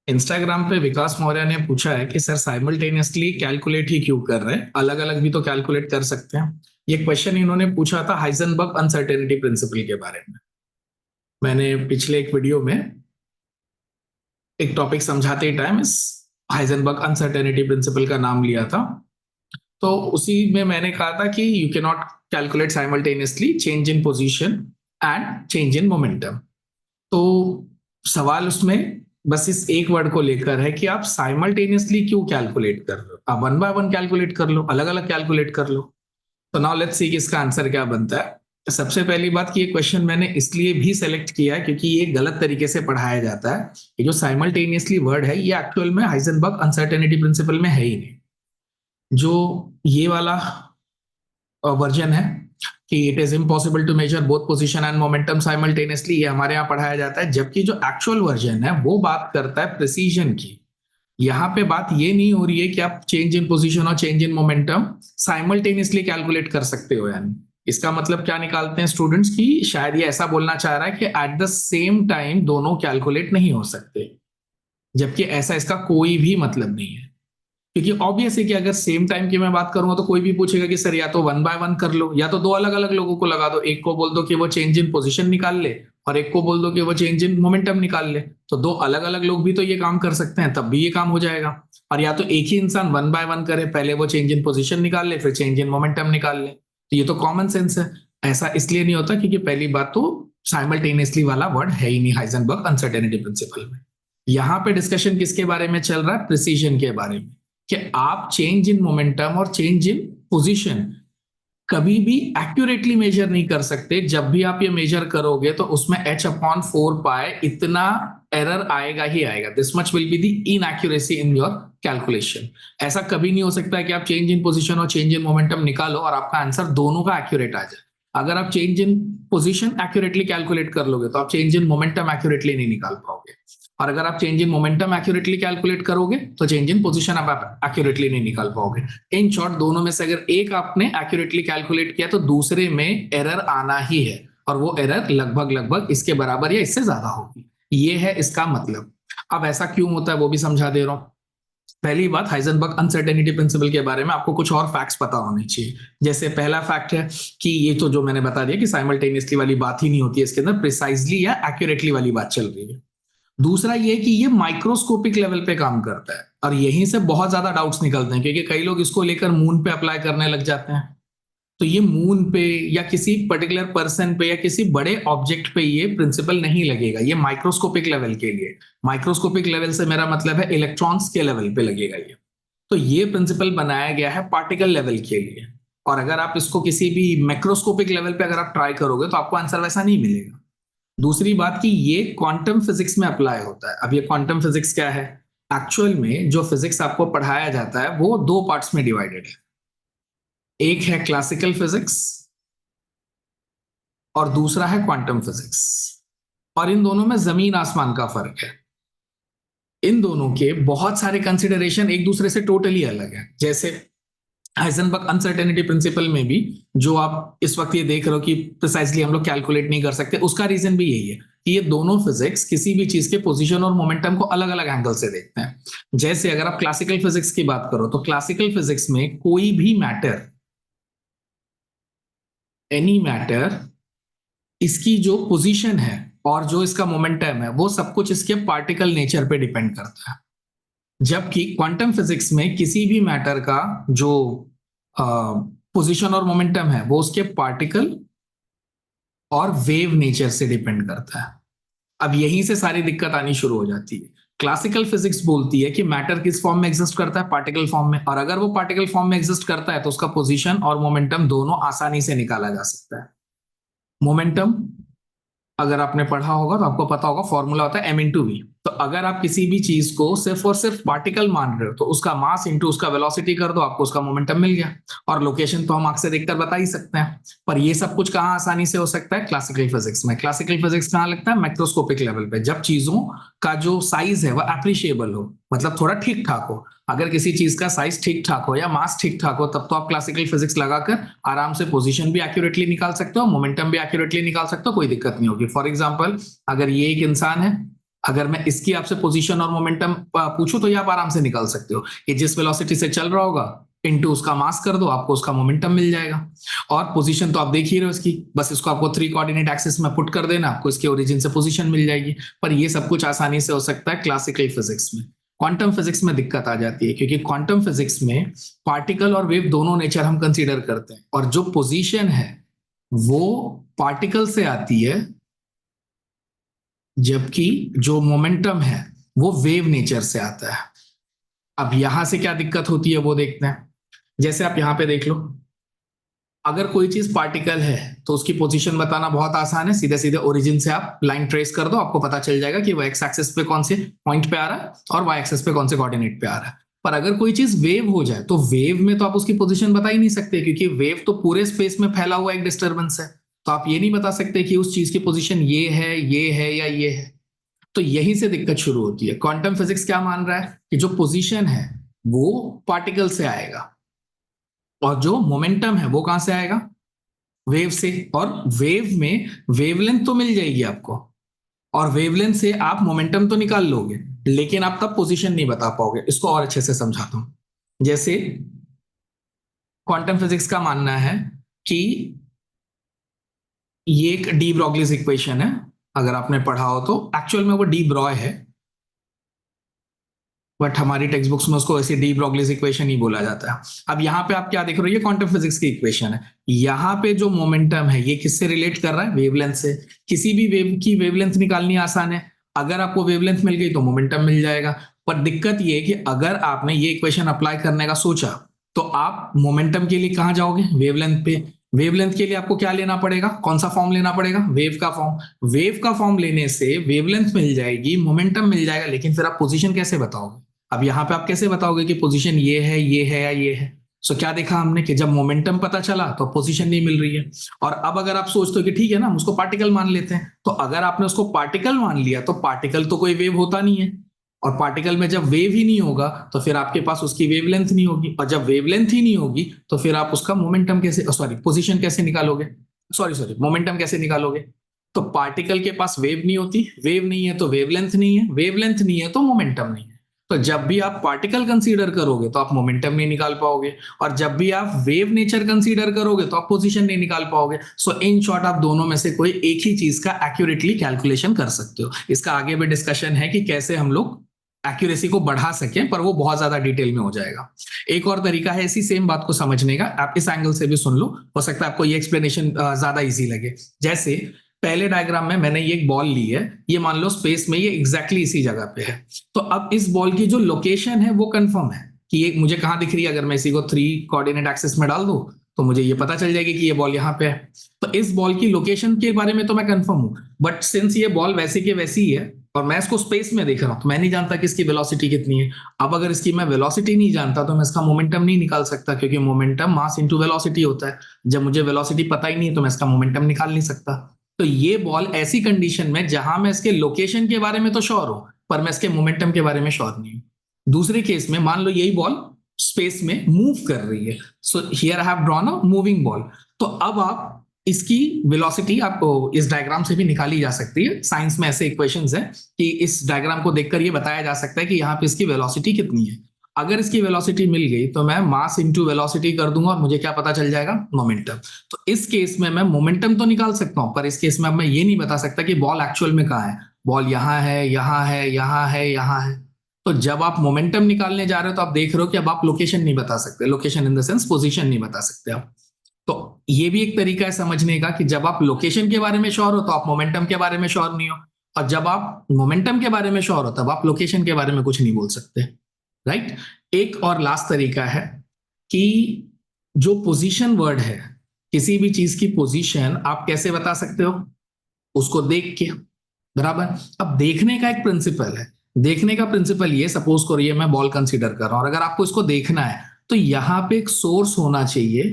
Instagram पे विकास मौर्य ने पूछा है कि सर साइमल्टेनियसली कैलकुलेट ही क्यों कर रहे हैं, अलग अलग भी तो कैलकुलेट कर सकते हैं। ये क्वेश्चन इन्होंने पूछा था हाइजेनबर्ग अनसर्टेनिटी प्रिंसिपल के बारे में। मैंने पिछले एक वीडियो में एक टॉपिक समझाते टाइम इस हाइजेनबर्ग अनसर्टेनिटी प्रिंसिपल का नाम लिया था। तो उसी में मैंने कहा था कि you can not calculate simultaneously change in position and change in momentum. तो सवाल उसमें बस इस एक वर्ड को लेकर है कि आप साइमल्टेनियसली क्यों कैलकुलेट कर रहे हो। आप वन बाय वन कैलकुलेट कर लो, अलग अलग कैलकुलेट कर लो। तो नाउ लेट्स सी कि इसका आंसर क्या बनता है। सबसे पहली बात कि ये क्वेश्चन मैंने इसलिए भी सेलेक्ट किया है क्योंकि ये गलत तरीके से पढ़ाया जाता है। ये जो साइमल्टेनियसली वर्ड है ये एक्चुअल में हाइजेनबर्ग अनसर्टेनिटी प्रिंसिपल में है ही नहीं। जो ये वाला वर्जन है कि it is impossible to measure both position and momentum simultaneously, ये हमारे यहाँ पढ़ाया जाता है। जबकि जो एक्चुअल वर्जन है वो बात करता है प्रिसीजन की। यहाँ पे बात ये नहीं हो रही है कि आप चेंज इन पोजीशन और change in momentum simultaneously calculate कर सकते हो। यानी इसका मतलब क्या निकालते हैं स्टूडेंट्स की, शायद ये ऐसा बोलना चाह रहा है कि एट द सेम टाइम दोनों कैलकुलेट नहीं हो सकते। जबकि ऐसा इसका कोई भी मतलब नहीं है। क्योंकि ऑब्वियस है कि अगर सेम टाइम की मैं बात करूंगा तो कोई भी पूछेगा कि सर या तो वन बाय वन कर लो या तो दो अलग अलग लोगों को लगा दो। एक को बोल दो कि वो चेंज इन पोजीशन निकाल ले और एक को बोल दो कि वो चेंज इन मोमेंटम निकाल ले। तो दो अलग अलग लोग भी तो ये काम कर सकते हैं, तब भी ये काम हो जाएगा। और या तो एक ही इंसान वन बाय वन करे, पहले वो चेंज इन पोजीशन निकाल ले फिर चेंज इन मोमेंटम निकाल ले। तो ये तो कॉमन सेंस है। ऐसा इसलिए नहीं होता क्योंकि पहली बात तो साइमल्टेनियसली वाला वर्ड है ही नहीं हाइजेनबर्ग अनसर्टेनिटी प्रिंसिपल में। यहाँ पे डिस्कशन किसके बारे में चल रहा है? प्रिसीजन के बारे में। कि आप चेंज इन मोमेंटम और चेंज इन पोजीशन कभी भी एक्यूरेटली मेजर नहीं कर सकते। जब भी आप ये मेजर करोगे तो उसमें h/4 पाई इतना एरर आएगा ही आएगा। This much will be the inaccuracy in your calculation. ऐसा कभी नहीं हो सकता है कि आप चेंज इन पोजीशन और चेंज इन मोमेंटम निकालो और आपका आंसर दोनों का एक्यूरेट आ जाए। अगर आप change in position accurately calculate कर लोगे तो आप चेंज इन मोमेंटम एक्यूरेटली नहीं निकाल पाओगे। और अगर आप change in momentum accurately calculate करोगे तो चेंज इन पोजीशन आप एक्यूरेटली नहीं निकाल पाओगे। इन शॉर्ट दोनों में से अगर एक आपने एक्यूरेटली कैलकुलेट किया तो दूसरे में एरर आना ही है, और वो एरर लगभग लगभग इसके बराबर या इससे ज्यादा होगी। ये है इसका मतलब। अब ऐसा क्यों होता है वो भी समझा दे रहा हूं। पहली बात, हाइजेनबर्ग अनसर्टेनिटी प्रिंसिपल के बारे में आपको कुछ और फैक्ट्स पता होने चाहिए। जैसे पहला फैक्ट है कि ये तो जो मैंने बता दिया कि साइमल्टेनियसली वाली बात ही नहीं होती है, इसके अंदर प्रिसाइजली या एक्यूरेटली वाली बात चल रही है। दूसरा ये कि ये माइक्रोस्कोपिक लेवल पे काम करता है, और यहीं से बहुत ज्यादा डाउट्स निकलते हैं क्योंकि कई लोग इसको लेकर मून पे अप्लाई करने लग जाते हैं। तो ये मून पे या किसी पर्टिकुलर पर्सन पे या किसी बड़े ऑब्जेक्ट पे ये प्रिंसिपल नहीं लगेगा। ये माइक्रोस्कोपिक लेवल के लिए, माइक्रोस्कोपिक लेवल से मेरा मतलब है इलेक्ट्रॉन्स के लेवल पे लगेगा ये। तो ये प्रिंसिपल बनाया गया है पार्टिकल लेवल के लिए। और अगर आप इसको किसी भी मैक्रोस्कोपिक लेवल पे अगर आप ट्राई करोगे तो आपको आंसर वैसा नहीं मिलेगा। दूसरी बात कि ये क्वांटम फिजिक्स में अप्लाई होता है। अब ये क्वांटम फिजिक्स क्या है? एक्चुअल में जो फिजिक्स आपको पढ़ाया जाता है वो दो पार्ट्स में डिवाइडेड है। एक है क्लासिकल फिजिक्स और दूसरा है क्वांटम फिजिक्स। और इन दोनों में जमीन आसमान का फर्क है। इन दोनों के बहुत सारे कंसिडरेशन एक दूसरे से टोटली अलग है। जैसे हाइजेनबर्ग अनसर्टेनिटी प्रिंसिपल में भी जो आप इस वक्त ये देख रहे हो कि प्रिसाइजली हम लोग कैलकुलेट नहीं कर सकते, उसका रीजन भी यही है कि ये दोनों फिजिक्स किसी भी चीज के पोजीशन और मोमेंटम को अलग अलग एंगल से देखते हैं। जैसे अगर आप क्लासिकल फिजिक्स की बात करो तो क्लासिकल फिजिक्स में कोई भी मैटर, एनी मैटर, इसकी जो पोजीशन है और जो इसका मोमेंटम है वो सब कुछ इसके पार्टिकल नेचर पे डिपेंड करता है। जबकि क्वांटम फिजिक्स में किसी भी मैटर का जो पोजीशन और मोमेंटम है वो उसके पार्टिकल और वेव नेचर से डिपेंड करता है। अब यहीं से सारी दिक्कत आनी शुरू हो जाती है। क्लासिकल फिजिक्स बोलती है कि मैटर किस फॉर्म में एग्जिस्ट करता है? पार्टिकल फॉर्म में। और अगर वो पार्टिकल फॉर्म में एग्जिस्ट करता है तो उसका पोजीशन और मोमेंटम दोनों आसानी से निकाला जा सकता है। मोमेंटम अगर आपने पढ़ा होगा तो आपको पता होगा फॉर्मूला होता है m/v। तो अगर आप किसी भी चीज को सिर्फ और सिर्फ पार्टिकल मान रहे हो तो उसका मास इंटू उसका वेलोसिटी कर दो, आपको उसका मोमेंटम मिल गया। और लोकेशन तो हम आंख से देखकर बता ही सकते हैं। पर ये सब कुछ कहाँ आसानी से हो सकता है? क्लासिकल फिजिक्स में। क्लासिकल फिजिक्स कहाँ लगता है? मैक्रोस्कोपिक लेवल पे, जब चीजों का जो साइज है वह अप्रिशिएबल हो, मतलब थोड़ा ठीक ठाक हो। अगर किसी चीज का साइज ठीक ठाक हो या मास ठीक ठाक हो तब तो आप क्लासिकल फिजिक्स लगाकर आराम से पोजीशन भी एक्यूरेटली निकाल सकते हो, मोमेंटम भी एक्यूरेटली निकाल सकते हो, कोई दिक्कत नहीं होगी। फॉर एग्जांपल अगर ये एक इंसान है, अगर मैं इसकी आपसे पोजीशन और मोमेंटम पूछूं तो ये आप आराम से निकाल सकते हो कि जिस वेलोसिटी से चल रहा होगा इनटू उसका मास कर दो, आपको उसका मोमेंटम मिल जाएगा। और पोजीशन तो आप देख ही रहे हो इसकी, बस इसको आपको 3 कोऑर्डिनेट एक्सिस में पुट कर देना, आपको इसके ओरिजिन से पोजीशन मिल जाएगी। पर ये सब कुछ आसानी से हो सकता है क्लासिकल फिजिक्स में। क्वांटम फिजिक्स में दिक्कत आ जाती है, क्योंकि क्वांटम फिजिक्स में पार्टिकल और वेव दोनों नेचर हम कंसीडर करते हैं, और जो पोजीशन है वो पार्टिकल से आती है, जबकि जो मोमेंटम है वो वेव नेचर से आता है। अब यहां से क्या दिक्कत होती है वो देखते हैं। जैसे आप यहां पे देख लो, अगर कोई चीज पार्टिकल है तो उसकी पोजीशन बताना बहुत आसान है, सीधे सीधे ओरिजिन से आप लाइन ट्रेस कर दो, आपको पता चल जाएगा कि वो एक्स एक्सिस पे कौन से पॉइंट पे आ रहा है और वाई एक्सिस पे कौन से कोऑर्डिनेट पे आ रहा है। पर अगर कोई चीज वेव हो जाए तो वेव में तो आप उसकी पोजीशन बता ही नहीं सकते, क्योंकि वेव तो पूरे स्पेस में फैला हुआ एक डिस्टर्बेंस है। तो आप ये नहीं बता सकते कि उस चीज की पोजीशन ये है या ये है। तो यहीं से दिक्कत शुरू होती है। क्वांटम फिजिक्स क्या मान रहा है कि जो पोजीशन है वो पार्टिकल से आएगा, और जो मोमेंटम है वो कहां से आएगा, वेव से। और वेव में वेवलेंथ तो मिल जाएगी आपको, और वेवलेंथ से आप मोमेंटम तो निकाल लोगे, लेकिन आप तब पोजीशन नहीं बता पाओगे। इसको और अच्छे से समझाता हूं। जैसे क्वांटम फिजिक्स का मानना है कि ये एक डी ब्रॉगलीज इक्वेशन है, अगर आपने पढ़ा हो तो। एक्चुअल में वो डी ब्रॉय है, बट हमारी टेक्स्ट बुक्स में उसको ऐसे डी ब्रॉगलीज इक्वेशन ही बोला जाता है। अब यहाँ पे आप क्या देख रहे हो, ये क्वांटम फिजिक्स की इक्वेशन है। यहाँ पे जो मोमेंटम है ये किससे रिलेट कर रहा है, वेवलेंथ से। किसी भी वेव की वेवलेंथ निकालनी आसान है, अगर आपको वेवलेंथ मिल गई तो मोमेंटम मिल जाएगा। पर दिक्कत ये है कि अगर आपने ये इक्वेशन अप्लाई करने का सोचा तो आप मोमेंटम के लिए कहां जाओगे, वेवलेंथ पे। वेवलेंथ के लिए आपको क्या लेना पड़ेगा, कौन सा फॉर्म लेना पड़ेगा, वेव का फॉर्म। वेव का फॉर्म लेने से वेवलेंथ मिल जाएगी, मोमेंटम मिल जाएगा, लेकिन फिर आप पोजीशन कैसे बताओगे। अब यहां पे आप कैसे बताओगे कि पोजीशन ये है या ये है। सो क्या देखा हमने कि जब मोमेंटम पता चला तो पोजीशन नहीं मिल रही है। और अब अगर आप सोचते हो कि ठीक है ना हम उसको पार्टिकल मान लेते हैं, तो अगर आपने उसको पार्टिकल मान लिया तो पार्टिकल तो कोई वेव होता नहीं है, और पार्टिकल में जब वेव ही नहीं होगा तो फिर आपके पास उसकी वेवलेंथ नहीं होगी, और जब वेवलेंथ ही नहीं होगी तो फिर आप उसका मोमेंटम कैसे, सॉरी पोजीशन कैसे निकालोगे, सॉरी मोमेंटम कैसे निकालोगे। तो पार्टिकल के पास वेव नहीं होती, वेव नहीं है तो वेवलेंथ नहीं है, वेवलेंथ नहीं है तो मोमेंटम नहीं है। तो जब भी आप पार्टिकल कंसीडर करोगे तो आप मोमेंटम नहीं निकाल पाओगे, और जब भी आप वेव नेचर कंसीडर करोगे तो आप पोजीशन नहीं निकाल पाओगे। सो इन शॉर्ट आप दोनों में से कोई एक ही चीज का एक्यूरेटली कैलकुलेशन कर सकते हो। इसका आगे भी डिस्कशन है कि कैसे हम लोग एक्यूरेसी को बढ़ा सकें, पर वो बहुत ज्यादा डिटेल में हो जाएगा। एक और तरीका है इसी सेम बात को समझने का, आप इस एंगल से भी सुन लो, हो सकता है आपको ये एक्सप्लेनेशन ज्यादा इजी लगे। जैसे पहले डायग्राम में मैंने ये एक बॉल ली है, ये मान लो स्पेस में ये एग्जैक्टली इसी जगह पे है। तो अब इस बॉल की जो लोकेशन है वो कंफर्म है कि ये मुझे कहां दिख रही है। अगर मैं इसी को 3 कोऑर्डिनेट एक्सिस में डाल दूं तो मुझे ये पता चल जाएगी कि ये बॉल यहाँ पे है। तो इस बॉल की लोकेशन के बारे में तो मैं कंफर्म हूं, बट सिंस ये बॉल वैसी के वैसी ही है और मैं इसको स्पेस में देख रहा हूं, तो मैं नहीं जानता कि इसकी वेलोसिटी कितनी है। अब अगर इसकी मैं वेलोसिटी नहीं जानता तो मैं इसका मोमेंटम नहीं निकाल सकता, क्योंकि मोमेंटम मास इंटू वेलोसिटी होता है। जब मुझे वेलोसिटी पता ही नहीं है तो मैं इसका मोमेंटम निकाल नहीं सकता। तो ये बॉल ऐसी कंडीशन में जहां मैं इसके लोकेशन के बारे में तो श्योर हूं, पर मैं इसके मोमेंटम के बारे में श्योर नहीं हूं। दूसरे केस में मान लो यही बॉल स्पेस में मूव कर रही है, so here I have drawn a moving ball. तो अब आप इसकी वेलोसिटी आपको इस डायग्राम से भी निकाली जा सकती है। साइंस में ऐसे इक्वेशंस हैं कि इस डायग्राम को देखकर ये बताया जा सकता है कि यहाँ पे इसकी वेलोसिटी कितनी है। अगर इसकी वेलोसिटी मिल गई तो मैं मास इंटू वेलोसिटी कर दूंगा और मुझे क्या पता चल जाएगा, मोमेंटम। तो इस केस में मैं मोमेंटम तो निकाल सकता हूं, पर इस केस में अब मैं ये नहीं बता सकता कि बॉल एक्चुअल में कहाँ है। बॉल यहाँ है, यहाँ है, यहाँ है, यहाँ है। तो जब आप मोमेंटम निकालने जा रहे हो तो आप देख रहे हो कि अब आप लोकेशन नहीं बता सकते, location in the sense position नहीं बता सकते आप। तो ये भी एक तरीका है समझने का कि जब आप लोकेशन के बारे में श्योर हो तो आप मोमेंटम के बारे में श्योर नहीं हो, और जब आप मोमेंटम के बारे में श्योर हो तब आप लोकेशन के बारे में कुछ नहीं बोल सकते, राइट। एक और लास्ट तरीका है कि जो पोजीशन वर्ड है, किसी भी चीज की पोजीशन आप कैसे बता सकते हो, उसको देख के, बराबर। अब देखने का एक प्रिंसिपल है, देखने का प्रिंसिपल ये, सपोज करिए मैं बॉल कंसीडर कर रहा हूं और अगर आपको इसको देखना है तो यहां पे एक सोर्स होना चाहिए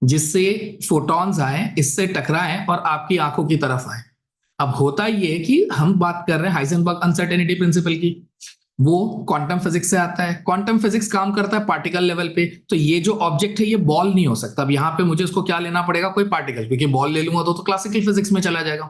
जिससे फोटॉन्स आए, इससे टकराएं और आपकी आंखों की तरफ आए। अब होता ये है कि हम बात कर रहे हैं हाइजेनबर्ग अनसर्टेनिटी प्रिंसिपल की, वो क्वांटम फिजिक्स से आता है। क्वांटम फिजिक्स काम करता है पार्टिकल लेवल पे, तो ये जो ऑब्जेक्ट है ये बॉल नहीं हो सकता। अब यहाँ पे मुझे इसको क्या लेना पड़ेगा, कोई पार्टिकल, क्योंकि बॉल ले लूंगा तो क्लासिकल फिजिक्स में चला जाएगा।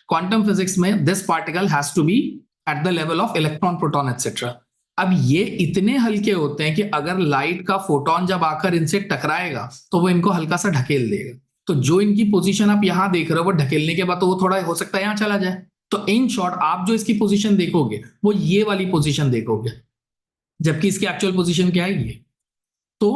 क्वांटम फिजिक्स में this particle has to be at the level of electron, proton etcetera. अब ये इतने हल्के होते हैं कि अगर लाइट का फोटोन जब आकर इनसे टकराएगा तो वो इनको हल्का सा ढकेल देगा। तो जो इनकी पोजीशन आप यहां देख रहे हो, वो ढकेलने के बाद तो वो थोड़ा हो सकता है यहां चला जाए। तो इन शॉर्ट आप जो इसकी पोजीशन देखोगे वो ये वाली पोजीशन देखोगे, जबकि इसकी एक्चुअल पोजीशन क्या है ये। तो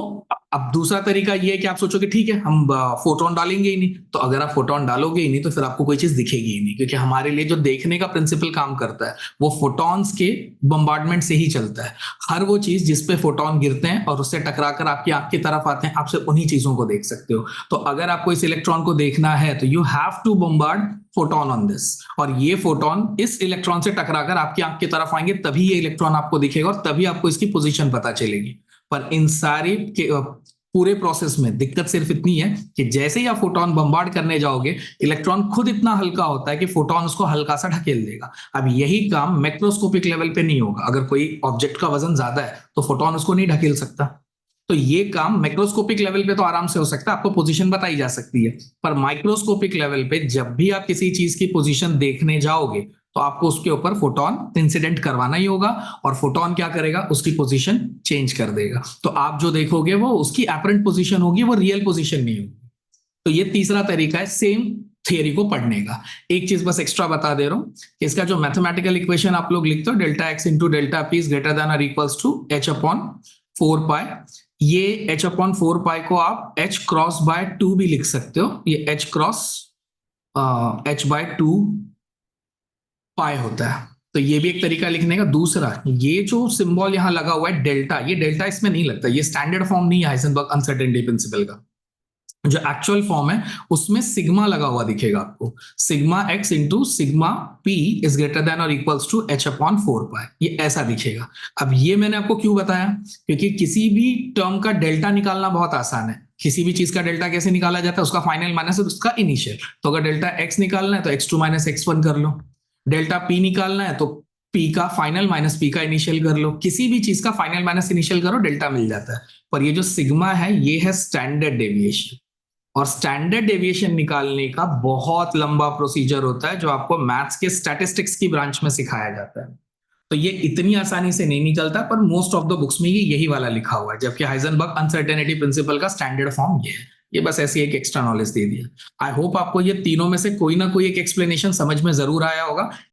अब दूसरा तरीका ये है कि आप सोचोगे ठीक है हम फोटोन डालेंगे ही नहीं। तो अगर आप फोटोन डालोगे ही नहीं तो फिर आपको कोई चीज दिखेगी ही नहीं, क्योंकि हमारे लिए जो देखने का प्रिंसिपल काम करता है वो फोटॉन्स के बम्बार्डमेंट से ही चलता है। हर वो चीज जिसपे फोटोन गिरते हैं और उससे टकराकर आपकी आंख की तरफ आते हैं, आप सिर्फ उन्हीं चीजों को देख सकते हो। तो अगर आपको इस इलेक्ट्रॉन को देखना है तो you have to bombard photon on this, और ये फोटोन इस इलेक्ट्रॉन से टकराकर आपकी आंख की तरफ आएंगे, तभी ये इलेक्ट्रॉन आपको दिखेगा और तभी आपको इसकी पोजीशन पता चलेगी। पर इन सारी के पूरे प्रोसेस में दिक्कत सिर्फ इतनी है कि जैसे ही आप फोटोन बम्बार्ड करने जाओगे, इलेक्ट्रॉन खुद इतना हल्का होता है कि फोटोन उसको हल्का सा ढकेल देगा। अब यही काम मैक्रोस्कोपिक लेवल पे नहीं होगा। अगर कोई ऑब्जेक्ट का वजन ज्यादा है तो फोटोन उसको नहीं ढकेल सकता। तो ये काम मैक्रोस्कोपिक लेवल पे तो आराम से हो सकता है, आपको पोजीशन बताई जा सकती है। पर माइक्रोस्कोपिक लेवल पे जब भी आप किसी चीज की पोजीशन देखने जाओगे तो आपको उसके ऊपर फोटोन इंसिडेंट करवाना ही होगा, और फोटोन क्या करेगा, उसकी पोजीशन चेंज कर देगा। तो आप जो देखोगे वो उसकी एपरेंट पोजीशन होगी, वो रियल पोजीशन नहीं होगी। तो ये तीसरा तरीका है सेम थियरी को पढ़ने का। एक चीज बस एक्स्ट्रा बता दे रहा हूं कि इसका जो मैथमेटिकल इक्वेशन आप लोग लिखते हो, delta x into delta P is greater than और इक्वल्स टू एच अपॉन 4 पाई, ये h अपॉन 4 पाई को आप h क्रॉस बाय 2 भी लिख सकते हो। ये h क्रॉस h/2 पाई होता है। तो ये भी एक तरीका लिखने का। दूसरा, ये जो सिंबल यहां लगा हुआ है डेल्टा, ये डेल्टा इसमें नहीं लगता, ये स्टैंडर्ड फॉर्म नहीं है हाइजेनबर्ग अनसर्टेनिटी प्रिंसिपल का। जो एक्चुअल फॉर्म है उसमें सिग्मा लगा हुआ दिखेगा आपको, sigma x into sigma P is greater than और इक्वल्स टू h अपॉन 4 पाई, ये ऐसा दिखेगा। अब ये मैंने आपको क्यों बताया, क्योंकि किसी भी टर्म का डेल्टा निकालना बहुत आसान है। किसी भी चीज का डेल्टा कैसे निकाला जाता है, उसका फाइनल माइनस उसका इनिशियल। तो अगर डेल्टा एक्स निकालना है तो x2 माइनस x1 कर लो, डेल्टा पी निकालना है तो पी का फाइनल माइनस पी का इनिशियल कर लो। किसी भी चीज का फाइनल माइनस इनिशियल करो, डेल्टा मिल जाता है। पर ये जो सिग्मा है ये है स्टैंडर्ड डेविएशन, और स्टैंडर्ड डेविएशन निकालने का बहुत लंबा प्रोसीजर होता है जो आपको मैथ्स के स्टैटिस्टिक्स की ब्रांच में सिखाया जाता है। तो ये इतनी आसानी से नहीं निकलता, पर मोस्ट ऑफ द बुक्स में यही वाला लिखा हुआ है, जबकि हाइजेनबर्ग अनसर्टेनिटी प्रिंसिपल का स्टैंडर्ड फॉर्म ये है। ये बस ऐसी एक एक्स्ट्रा नॉलेज दे दिया। आई होप आपको ये तीनों में से कोई ना कोई एक एक्सप्लेनेशन समझ में जरूर आया होगा।